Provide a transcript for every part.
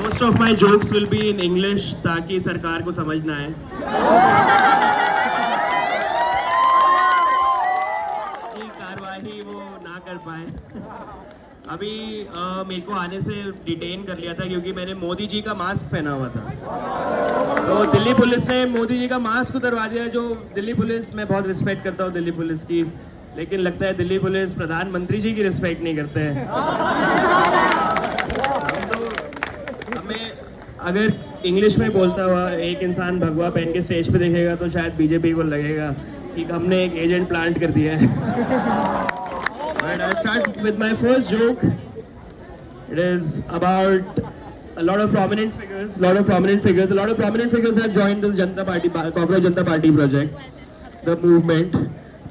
Most of my jokes will be in English ताकि सरकार को समझ ना आए कि कार्यवाही वो ना कर पाए। अभी मेरे को आने से डिटेन कर लिया था क्योंकि मैंने मोदी जी का मास्क पहना हुआ था, तो दिल्ली पुलिस ने मोदी जी का मास्क उतरवा दिया। जो दिल्ली पुलिस, मैं बहुत रिस्पेक्ट करता हूँ दिल्ली पुलिस की, लेकिन लगता है दिल्ली पुलिस प्रधानमंत्री जी की रिस्पेक्ट नहीं करते हैं। हमें अगर इंग्लिश में बोलता हुआ एक इंसान भगवा पहन के स्टेज पे देखेगा तो शायद बीजेपी को लगेगा कि हमने एक एजेंट प्लांट कर दिया है। But I'll start with my first joke. It is about a lot of prominent figures. A lot of prominent figures have joined the Janata Party, Cockroach Janata Party project, the movement.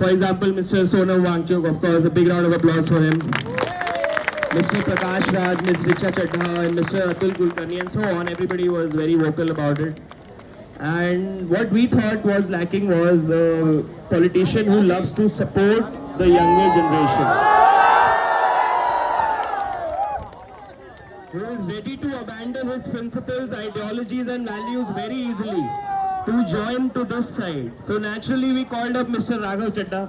For example, Mr. Sonam Wangchuk, of course, a big round of applause for him. Mr. Prakash Raj, Ms. Richa Chadha, and Mr. Atul Kulkarni, and so on. Everybody was very vocal about it. And what we thought was lacking was a politician who loves to support the younger generation, who is ready to abandon his principles, ideologies and values very easily to join to this side. So naturally we called up Mr. Raghav Chadha.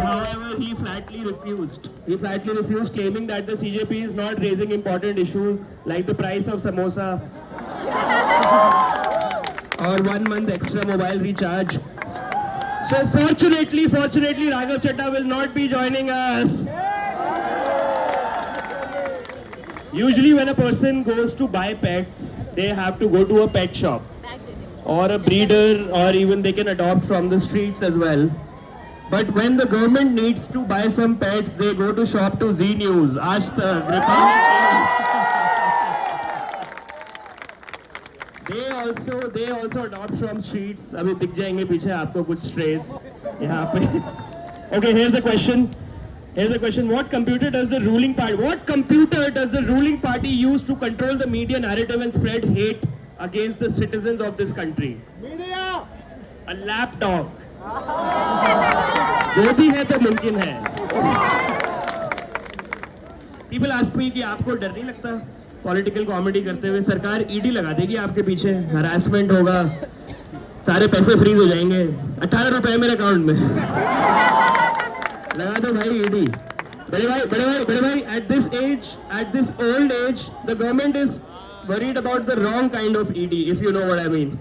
However, he flatly refused. He flatly refused, claiming that the CJP is not raising important issues like the price of samosa or 1 month extra mobile recharge. So fortunately, Raghav Chadha will not be joining us. Usually when a person goes to buy pets, they have to go to a pet shop or a breeder, or even they can adopt from the streets as well. But when the government needs to buy some pets, they go to shop to Z News, Aaj Tak, Republic. They also adopt from streets. अभी दिख जाएंगे पीछे आपको कुछ strays यहाँ पे. Okay, here's the question. What computer does the ruling party use to control the media narrative and spread hate against the citizens of this country? Media. A lapdog. वो भी है तो मुमकिन है. People ask me कि आपको डर नहीं लगता पॉलिटिकल कॉमेडी करते हुए? सरकार ईडी लगा देगी आपके पीछे, हरासमेंट होगा, सारे पैसे फ्रीज हो जाएंगे। 18 रुपए मेरे अकाउंट में लगा दो भाई ईडी। बड़े भाई, at this old age, the government is worried about the wrong kind of ED, if you know what I mean.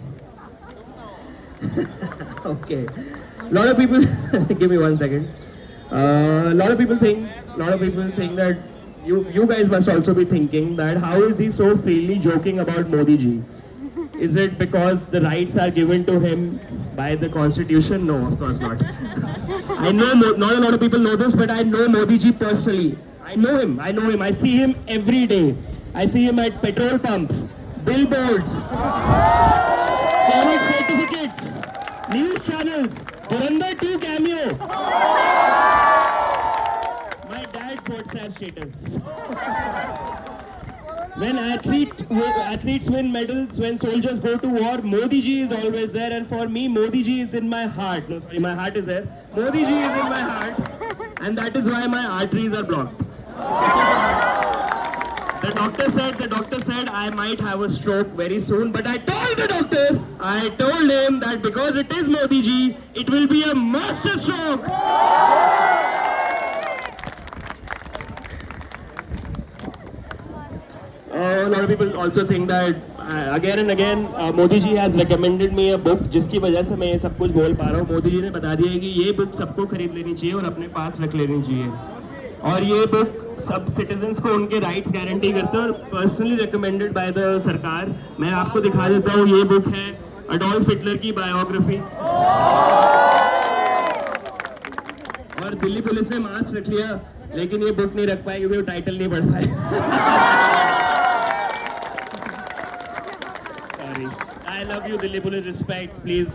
Okay. A lot of people, give me 1 second. A lot of people think that you guys must also be thinking that how is he so freely joking about Modi ji? Is it because the rights are given to him by the constitution? No, of course not. I know not a lot of people know this, but I know Modi ji personally. I know him. I see him every day. I see him at petrol pumps, billboards, COVID certificates, news channels, Durandar 2 cameo. My dad's WhatsApp status. When athletes win medals, when soldiers go to war, Modi ji is always there, and for me, Modi ji is in my heart. No, sorry, my heart is there. Modi ji is in my heart, and that is why my arteries are blocked. The doctor said I might have a stroke very soon, but I told him that because it is Modi ji, it will be a master stroke. A lot of people also think that again and again Modi ji has recommended me a book जिसकी वजह से मैं ये सब कुछ बोल पा रहा हूँ. मोदी जी ने बता दिया है कि ये बुक सबको खरीद लेनी चाहिए और अपने पास रख लेनी चाहिए, और ये बुक सब सिटीजन्स को उनके राइट्स गारंटी करते हैं और पर्सनली रिकमेंडेड बाय द सरकार. मैं आपको दिखा देता हूँ, ये बुक है अडोल्फ हिटलर की बायोग्राफी, और दिल्ली पुलिस ने मास्क रख लिया लेकिन ये बुक नहीं रख पाए क्योंकि वो टाइटल नहीं पढ़ पाए. Sorry, I love you Delhi police, respect, please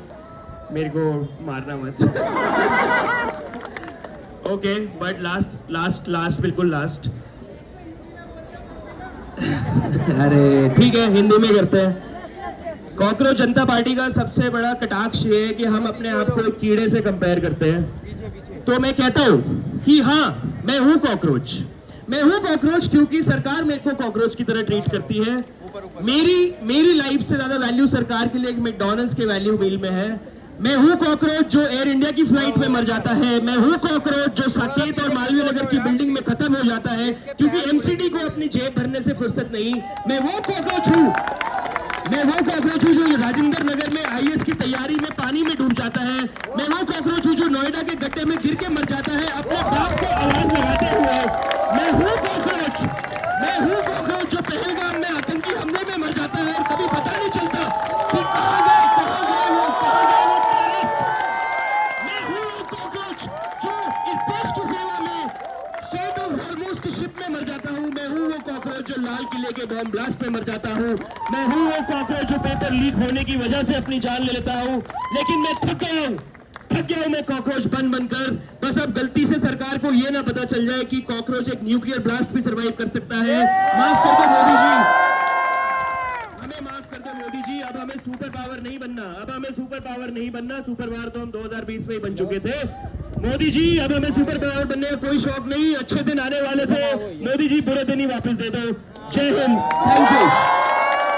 मेरे को मारना मत. ओके, बट लास्ट बिल्कुल लास्ट. अरे ठीक है, हिंदी में करते हैं. कॉकरोच जनता पार्टी का सबसे बड़ा कटाक्ष ये है कि हम अपने आप को एक कीड़े से कंपेयर करते हैं. तो मैं कहता हूं कि हाँ, मैं हूं कॉकरोच, मैं हूं कॉकरोच क्योंकि सरकार मेरे को कॉकरोच की तरह ट्रीट करती है। मेरी लाइफ से ज्यादा वैल्यू सरकार के लिए एक मैकडॉनल्ड्स के वैल्यू मील में है। मैं हूं कॉकरोच जो एयर इंडिया की फ्लाइट में मर जाता है। मैं हूं कॉकरोच जो साकेत और मालवीय नगर की बिल्डिंग में खत्म हो जाता है क्योंकि एमसीडी को अपनी जेब भरने से फुर्सत नहीं। मैं वो कॉकरोच हूं जो राजेंद्र नगर में आईएएस की तैयारी में पानी में डूब जाता है। मैं वो कॉकरोच हूं जो नोएडा के गड्ढे में गिर के मर जाता है अपने बाप को आवाज लगाते हुए। मैं हूं कॉकरोच जो पहलगाम में आतंकी हमले में मर जाता है और कभी पता नहीं चलता कि कहां गए वो टेररिस्ट। मैं हूं वो कॉकरोच जो इस देश की सेवा में स्टेट ऑफ हॉर्मोज की शिप में मर जाता हूं। मैं हूं वो कॉकरोच जो लाल किले के बॉम्ब ब्लास्ट में मर जाता हूं। मैं हूं वो कॉकरोच जो पेपर लीक होने की वजह से अपनी जान ले लेता हूं। लेकिन मैं थक गया हूं मैं कॉकरोच बनकर। बस अब गलती से सरकार को यह ना पता चल जाए कि कॉकरोच एक न्यूक्लियर ब्लास्ट भी सरवाइव कर सकता है। माफ कर दो मोदी जी, हमें माफ कर दो मोदी जी। अब हमें सुपर पावर नहीं बनना। सुपर पावर तो हम 2020 में ही बन चुके थे। मोदी जी अब हमें सुपर पावर बनने का कोई शौक नहीं। अच्छे दिन आने वाले थे, मोदी जी बुरे दिन ही वापस दे दो। जय हिंद, थैंक यू।